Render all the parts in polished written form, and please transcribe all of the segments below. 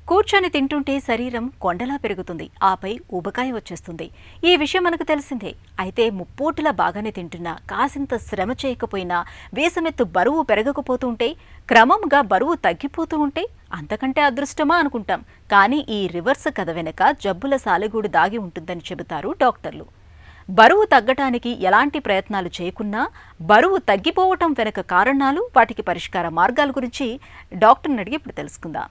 కూర్చొని తింటుంటే శరీరం కొండలా పెరుగుతుంది, ఆపై ఊబకాయ వచ్చేస్తుంది. ఈ విషయం మనకు తెలిసిందే. అయితే ముప్పూటలా బాగానే తింటున్నా, కాసింత శ్రమ చేయకపోయినా వేసమెత్తు బరువు పెరగకపోతుంటే, క్రమంగా బరువు తగ్గిపోతూ ఉంటే అంతకంటే అదృష్టమా అనుకుంటాం. కానీ ఈ రివర్స్ కథ వెనక జబ్బుల సాలెగూడు దాగి ఉంటుందని చెబుతారు డాక్టర్లు. బరువు తగ్గటానికి ఎలాంటి ప్రయత్నాలు చేయకున్నా బరువు తగ్గిపోవటం వెనక కారణాలు, వాటికి పరిష్కార మార్గాల గురించి డాక్టర్ని అడిగి ఇప్పుడు తెలుసుకుందాం.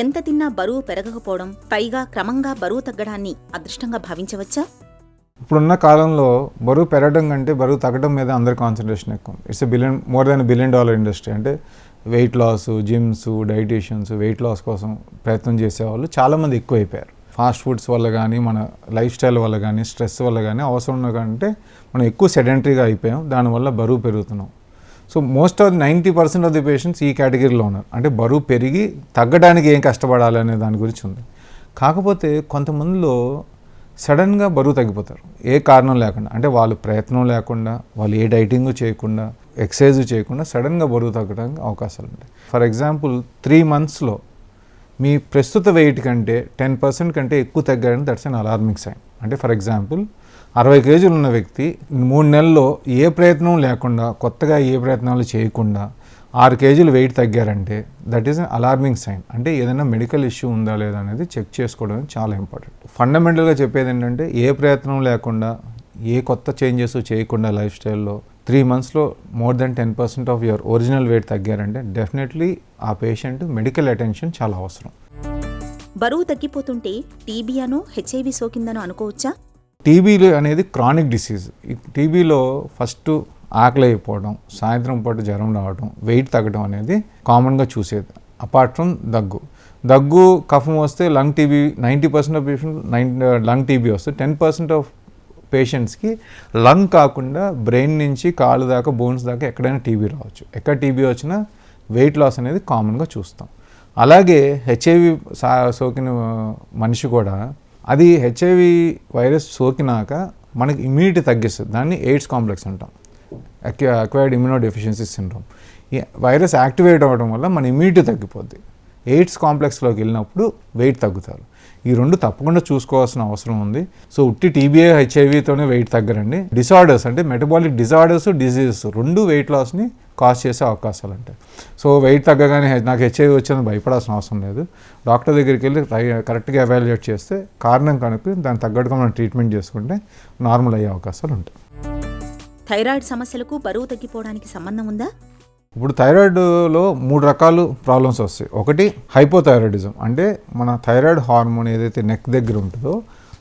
ఎంత తిన్నా బరువు పెరగకపోవడం, పైగా క్రమంగా బరువు తగ్గడాన్ని అదృష్టంగా భావించవచ్చా? ఇప్పుడున్న కాలంలో బరువు పెరగడం కంటే బరువు తగ్గడం మీద అందరి కాన్సన్ట్రేషన్ ఎక్కువ. It's more than $1 billion industry. అంటే weight loss, gyms, dietitians weight loss కోసం ప్రయత్నం చేసేవాళ్ళు చాలామంది ఎక్కువైపోయారు. ఫాస్ట్ ఫుడ్స్ వల్ల కానీ, మన లైఫ్ స్టైల్ వల్ల కానీ, స్ట్రెస్ వల్ల కానీ, అవసరం ఉన్న కంటే మనం ఎక్కువ సెడెంటరీగా అయిపోయాం. దానివల్ల బరువు పెరుగుతున్నాం. So most of 90% of the patients ఈ కేటగిరీలో ఉన్నారు. అంటే బరువు పెరిగి తగ్గడానికి ఏం కష్టపడాలి అనే దాని గురించి ఉంది. కాకపోతే కొంతమందిలో సడన్గా బరువు తగ్గిపోతారు, ఏ కారణం లేకుండా. అంటే వాళ్ళు ప్రయత్నం లేకుండా, వాళ్ళు ఏ డైటింగ్ చేయకుండా, ఎక్సర్సైజ్ చేయకుండా సడన్గా బరువు తగ్గడానికి అవకాశాలు ఉంటాయి. ఫర్ ఎగ్జాంపుల్ 3 monthsలో మీ ప్రస్తుత వెయిట్ కంటే 10% కంటే ఎక్కువ తగ్గారని దట్స్ అన్ అలార్మింగ్ సైన్. అంటే ఫర్ ఎగ్జాంపుల్ 60 kgs ఉన్న వ్యక్తి 3 నెలల్లో ఏ ప్రయత్నం లేకుండా, కొత్తగా ఏ ప్రయత్నాలు చేయకుండా 6 kgs వెయిట్ తగ్గారంటే that is an alarming sign. అంటే ఏదైనా మెడికల్ ఇష్యూ ఉందా లేదా అనేది చెక్ చేసుకోవడం చాలా ఇంపార్టెంట్. ఫండమెంటల్గా చెప్పేది ఏంటంటే, ఏ ప్రయత్నం లేకుండా, ఏ కొత్త చేంజెస్ చేయకుండా లైఫ్ స్టైల్లో 3 monthsలో more than 10% of your original weight తగ్గారంటే డెఫినెట్లీ ఆ పేషెంట్ మెడికల్ అటెన్షన్ చాలా అవసరం. బరువు తగ్గిపోతుంటే టీబీ అనో హెచ్ఐవి సోకిందనో అనుకోవచ్చా? టీబీ అనేది క్రానిక్ డిసీజ్. ఈ టీబీలో ఫస్ట్ ఆకలి అయిపోవడం, సాయంత్రం పాటు జ్వరం రావడం, వెయిట్ తగ్గడం అనేది కామన్గా చూసేది. అపార్ట్ ఫ్రమ్ దగ్గు కఫం వస్తే lung TB 90% of patient lung TB వస్తే 10% ఆఫ్ పేషెంట్స్కి లంగ్ కాకుండా బ్రెయిన్ నుంచి కాళ్ళు దాకా, బోన్స్ దాకా ఎక్కడైనా టీబీ రావచ్చు. ఎక్కడ టీబీ వచ్చినా వెయిట్ లాస్ అనేది కామన్గా చూస్తాం. అలాగే హెచ్ఐవి సోకిన మనిషి కూడా అది హెచ్ఐవి వైరస్ సోకినాక మనకి ఇమ్యూనిటీ తగ్గిస్తుంది. దాన్ని ఎయిడ్స్ కాంప్లెక్స్ అంటాం, అక్వైర్డ్ ఇమ్యూనో డెఫిషియన్సీ సిండ్రోమ్. ఈ వైరస్ యాక్టివేట్ అవ్వడం వల్ల మన ఇమ్యూనిటీ తగ్గిపోద్ది. ఎయిడ్స్ కాంప్లెక్స్లోకి వెళ్ళినప్పుడు వెయిట్ తగ్గుతారు. ఈ రెండు తప్పకుండా చూసుకోవాల్సిన అవసరం ఉంది. సో ఉట్టి టీబీఏ హెచ్ఐవితోనే వెయిట్ తగ్గరండి. డిసార్డర్స్ అంటే మెటబాలిక్ డిసార్డర్స్, డిజీజెస్ రెండు వెయిట్ లాస్ని కాజ్ చేసే అవకాశాలు ఉంటాయి. సో వెయిట్ తగ్గగానే నాకు హెచ్ఐవి వచ్చిందని భయపడాల్సిన అవసరం లేదు. డాక్టర్ దగ్గరికి వెళ్ళి కరెక్ట్గా ఎవాల్యుయేట్ చేస్తే కారణం కనుక దాన్ని తగ్గట్టుగా మనం ట్రీట్మెంట్ చేసుకుంటే నార్మల్ అయ్యే అవకాశాలు ఉంటాయి. థైరాయిడ్ సమస్యలకు బరువు తగ్గిపోవడానికి సంబంధం ఉందా? ఇప్పుడు థైరాయిడ్లో 3 రకాలు ప్రాబ్లమ్స్ వస్తాయి. ఒకటి హైపోథైరాయిడిజం, అంటే మన థైరాయిడ్ హార్మోన్ ఏదైతే నెక్ దగ్గర ఉంటుందో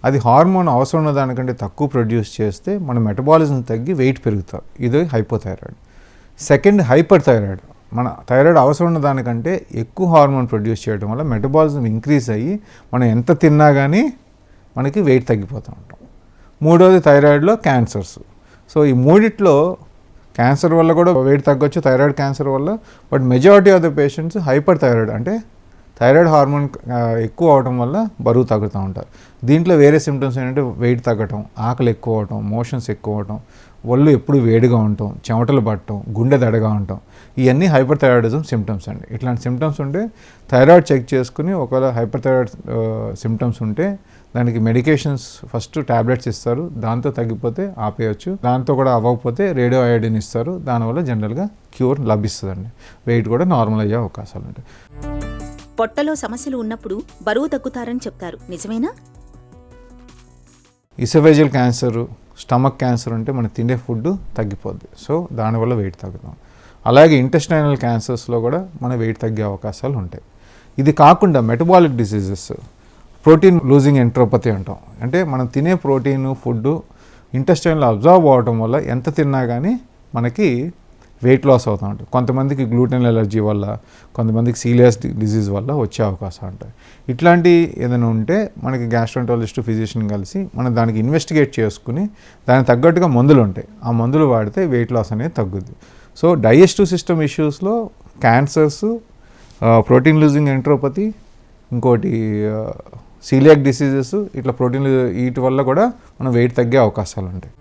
అది హార్మోన్ అవసరం ఉన్న దానికంటే తక్కువ ప్రొడ్యూస్ చేస్తే మన మెటబాలిజం తగ్గి వెయిట్ పెరుగుతారు. ఇది హైపోథైరాయిడ్. సెకండ్ హైపర్ థైరాయిడ్, మన థైరాయిడ్ అవసరం ఉన్న దానికంటే ఎక్కువ హార్మోన్ ప్రొడ్యూస్ చేయడం వల్ల మెటబాలిజం ఇంక్రీజ్ అయ్యి మనం ఎంత తిన్నా కానీ మనకి వెయిట్ తగ్గిపోతూ ఉంటాం. మూడోది థైరాయిడ్లో క్యాన్సర్స్. సో ఈ మూడిట్లో క్యాన్సర్ వల్ల కూడా వెయిట్ తగ్గొచ్చు, థైరాయిడ్ క్యాన్సర్ వల్ల. But majority of the patients hyper thyroid, అంటే థైరాయిడ్ హార్మోన్ ఎక్కువ అవడం వల్ల బరువు తగ్గుతూ ఉంటారు. దీంట్లో వేరే సిమ్టమ్స్ ఏంటంటే వెయిట్ తగ్గటం, ఆకలి ఎక్కువ అవటం, మోషన్స్ ఎక్కువ అవటం, ఒళ్ళు ఎప్పుడు వేడిగా ఉండటం, చెమటలు పట్టడం, గుండె దడగా ఉండటం, ఇవన్నీ హైపర్ థైరాయిడిజం సిమ్టమ్స్ అండి. ఇట్లాంటి సిమ్టమ్స్ ఉంటే థైరాయిడ్ చెక్ చేసుకుని ఒకవేళ హైపర్ థైరాయిడ్ సిమ్టమ్స్ ఉంటే దానికి మెడికేషన్స్ ఫస్ట్ ట్యాబ్లెట్స్ ఇస్తారు, దాంతో తగ్గిపోతే ఆపేయచ్చు. దాంతో కూడా అవ్వకపోతే రేడియో అయోడిన్ ఇస్తారు. దానివల్ల జనరల్గా క్యూర్ లభిస్తుందండి. వెయిట్ కూడా నార్మల్ అయ్యే అవకాశాలు ఉంటాయి. పొట్టలో సమస్యలు ఉన్నప్పుడు బరువు తగ్గుతారని చెప్తారు, నిజమేనా? ఇసోఫేజియల్ క్యాన్సర్, స్టమక్ క్యాన్సర్ ఉంటే మనం తినే ఫుడ్ తగ్గిపోద్ది. సో దానివల్ల వెయిట్ తగ్గుతాం. అలాగే ఇంటెస్టైనల్ క్యాన్సర్స్లో కూడా మన వెయిట్ తగ్గే అవకాశాలు ఉంటాయి. ఇది కాకుండా మెటబాలిక్ డిసీజెస్, ప్రోటీన్ లూజింగ్ ఎంట్రోపతి అంటాం. అంటే మనం తినే ప్రోటీన్ ఫుడ్ ఇంటెస్టైన్లో అబ్జర్వ్ అవ్వడం వల్ల ఎంత తిన్నా కానీ మనకి వెయిట్ లాస్ అవుతూ ఉంటుంది. కొంతమందికి గ్లూటెన్ ఎలర్జీ వల్ల, కొంతమందికి సీలియాస్ డిజీజ్ వల్ల వచ్చే అవకాశాలు ఉంటాయి. ఇట్లాంటి ఏదైనా ఉంటే మనకి గ్యాస్ట్రోంటాలజిస్ట్, ఫిజిషియన్ కలిసి మనం దానికి ఇన్వెస్టిగేట్ చేసుకుని దానికి తగ్గట్టుగా మందులు ఉంటాయి. ఆ మందులు వాడితే వెయిట్ లాస్ అనేది తగ్గుద్ది. సో డైజెస్టివ్ సిస్టమ్ ఇష్యూస్లో క్యాన్సర్స్, ప్రోటీన్ లూజింగ్ ఎంట్రోపతి, ఇంకోటి సీలియాక్ డిసీజెస్, ఇట్లా ప్రోటీన్లు వీటి వల్ల కూడా మనం వెయిట్ తగ్గే అవకాశాలు ఉంటాయి.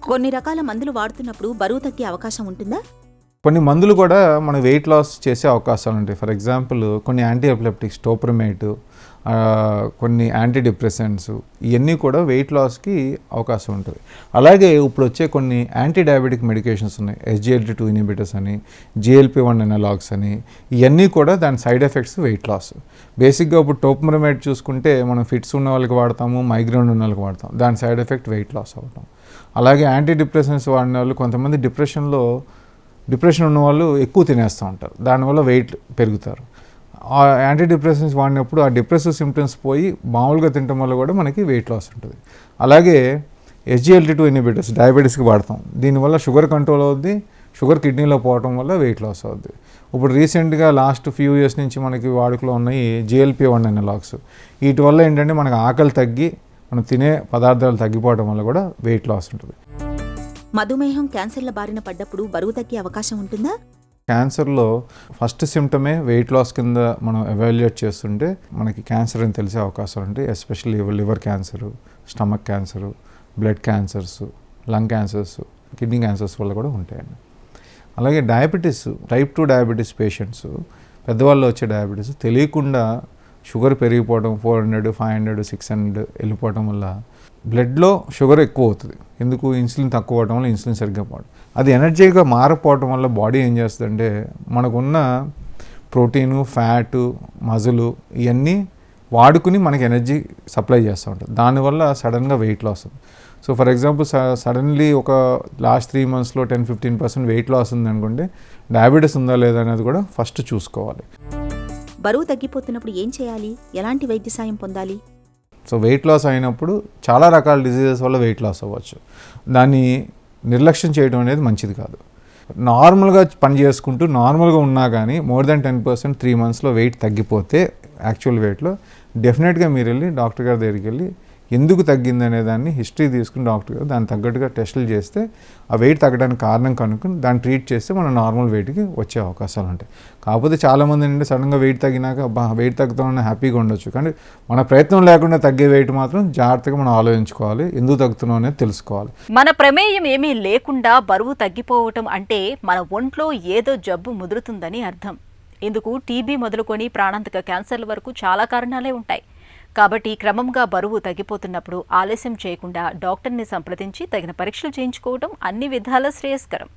కొన్ని రకాల మందులు వాడుతున్నప్పుడు బరువు తగ్గే అవకాశం ఉంటుందా? కొన్ని మందులు కూడా మన వెయిట్ లాస్ చేసే అవకాశాలు ఉంటాయి. ఫర్ ఎగ్జాంపుల్ కొన్ని యాంటీ ఎపిలెప్టిక్స్, టోప్రమేట్, కొన్ని యాంటీ డిప్రెసెంట్స్, ఇవన్నీ కూడా వెయిట్ లాస్కి అవకాశం ఉంటుంది. అలాగే ఇప్పుడు వచ్చే కొన్ని యాంటీ డయాబెటిక్ మెడికేషన్స్ ఉన్నాయి, SGLT2 ఇన్హిబిటర్స్ అని, GLP-1 ఎనలాగ్స్ అని, ఇవన్నీ కూడా దాని సైడ్ ఎఫెక్ట్స్ వెయిట్ లాస్. బేసిక్గా ఇప్పుడు టోప్రమేట్ చూసుకుంటే మనం ఫిట్స్ ఉన్న వాళ్ళకి వాడతాము, మైగ్రేన్ ఉన్న వాళ్ళకి వాడతాం, దాని సైడ్ ఎఫెక్ట్ వెయిట్ లాస్ అవ్వటం. అలాగే యాంటీ డిప్రెసెంట్స్ వాడిన వాళ్ళు కొంతమంది డిప్రెషన్ ఉన్న వాళ్ళు ఎక్కువ తినేస్తూ ఉంటారు, దానివల్ల వెయిట్ పెరుగుతారు. ఆ యాంటీ డిప్రెసెంట్స్ వాడినప్పుడు ఆ డిప్రెసివ్ సిమ్టమ్స్ పోయి మామూలుగా తినడం వల్ల కూడా మనకి వెయిట్ లాస్ ఉంటుంది. అలాగే SGLT2 ఇన్హిబిటర్స్ డయాబెటీస్కి వాడతాం, దీనివల్ల షుగర్ కంట్రోల్ అవుద్ది, షుగర్ కిడ్నీలో పోవడం వల్ల వెయిట్ లాస్ అవుద్ది. ఇప్పుడు రీసెంట్గా లాస్ట్ ఫ్యూ ఇయర్స్ నుంచి మనకి వాడుకలో ఉన్నాయి GLP-1 ఎనలాగ్స్. వీటి వల్ల ఏంటంటే మనకు ఆకలి తగ్గి మనం తినే పదార్థాలు తగ్గిపోవడం వల్ల కూడా వెయిట్ లాస్ ఉంటుంది. మధుమేహం, క్యాన్సర్ల బారిన పడ్డప్పుడు బరువు తగ్గే అవకాశం ఉంటుందా? క్యాన్సర్లో ఫస్ట్ సిమ్టమే వెయిట్ లాస్ కింద మనం ఎవాల్యుయేట్ చేస్తుంటే మనకి క్యాన్సర్ అని తెలిసే అవకాశాలు ఉంటాయి. Especially liver cancer, stomach cancer, blood cancers, lung cancers, kidney cancers వల్ల కూడా ఉంటాయండి. అలాగే డయాబెటీస్, టైప్ 2 డయాబెటీస్ పేషెంట్స్, పెద్దవాళ్ళు వచ్చే డయాబెటీస్ తెలియకుండా షుగర్ పెరిగిపోవడం 400, 500, 600 వెళ్ళిపోవడం వల్ల బ్లడ్లో షుగర్ ఎక్కువ అవుతుంది. ఎందుకు? ఇన్సులిన్ తక్కువ అవడం వల్ల ఇన్సులిన్ సరిగ్గా పోవడం, అది ఎనర్జీగా మారపోవడం వల్ల బాడీ ఏం చేస్తుందంటే మనకున్న ప్రోటీను, ఫ్యాటు, మజిలు ఇవన్నీ వాడుకుని మనకి ఎనర్జీ సప్లై చేస్తూ ఉంటుంది. దానివల్ల సడన్గా వెయిట్ లాస్ ఉంది. సో ఫర్ ఎగ్జాంపుల్ సడన్లీ ఒక లాస్ట్ 3 monthsలో 10-15% వెయిట్ లాస్ ఉంది అనుకోండి, డయాబెటీస్ ఉందా లేదా అనేది కూడా ఫస్ట్ చూసుకోవాలి. బరువు తగ్గిపోతున్నప్పుడు ఏం చేయాలి? ఎలాంటి వైద్య సాయం పొందాలి? సో వెయిట్ లాస్ అయినప్పుడు చాలా రకాల డిసీజెస్ వల్ల వెయిట్ లాస్ అవ్వచ్చు. దాన్ని నిర్లక్ష్యం చేయడం అనేది మంచిది కాదు. నార్మల్గా పని చేసుకుంటూ నార్మల్గా ఉన్నా కానీ మోర్ దెన్ 10% 3 monthsలో వెయిట్ తగ్గిపోతే యాక్చువల్ వెయిట్లో డెఫినెట్గా మీరు వెళ్ళి డాక్టర్ గారి దగ్గరికి వెళ్ళి ఎందుకు తగ్గింది అనే దాన్ని హిస్టరీ తీసుకుని డాక్టర్ గారు దానికి తగ్గట్టుగా టెస్టులు చేస్తే ఆ వెయిట్ తగ్గడానికి కారణం కనుక్కుని దాన్ని ట్రీట్ చేస్తే మన నార్మల్ వెయిట్కి వచ్చే అవకాశాలు ఉంటాయి. కాకపోతే చాలామంది ఏంటంటే సడన్గా వెయిట్ తగ్గినాక వెయిట్ తగ్గుతామని హ్యాపీగా ఉండొచ్చు, కానీ మన ప్రయత్నం లేకుండా తగ్గే వెయిట్ మాత్రం జాగ్రత్తగా మనం ఆలోచించుకోవాలి, ఎందుకు తగ్గుతున్నాం అనేది తెలుసుకోవాలి. మన ప్రమేయం ఏమీ లేకుండా బరువు తగ్గిపోవటం అంటే మన ఒంట్లో ఏదో జబ్బు ముదురుతుందని అర్థం. ఇందుకు టీబీ మొదలుకొని ప్రాణాంతక క్యాన్సర్ల వరకు చాలా కారణాలే ఉంటాయి. కాబట్టి క్రమంగా బరువు తగ్గిపోతున్నప్పుడు ఆలస్యం చేయకుండా డాక్టర్ని సంప్రదించి తగిన పరీక్షలు చేయించుకోవడం అన్ని విధాల శ్రేయస్కరం.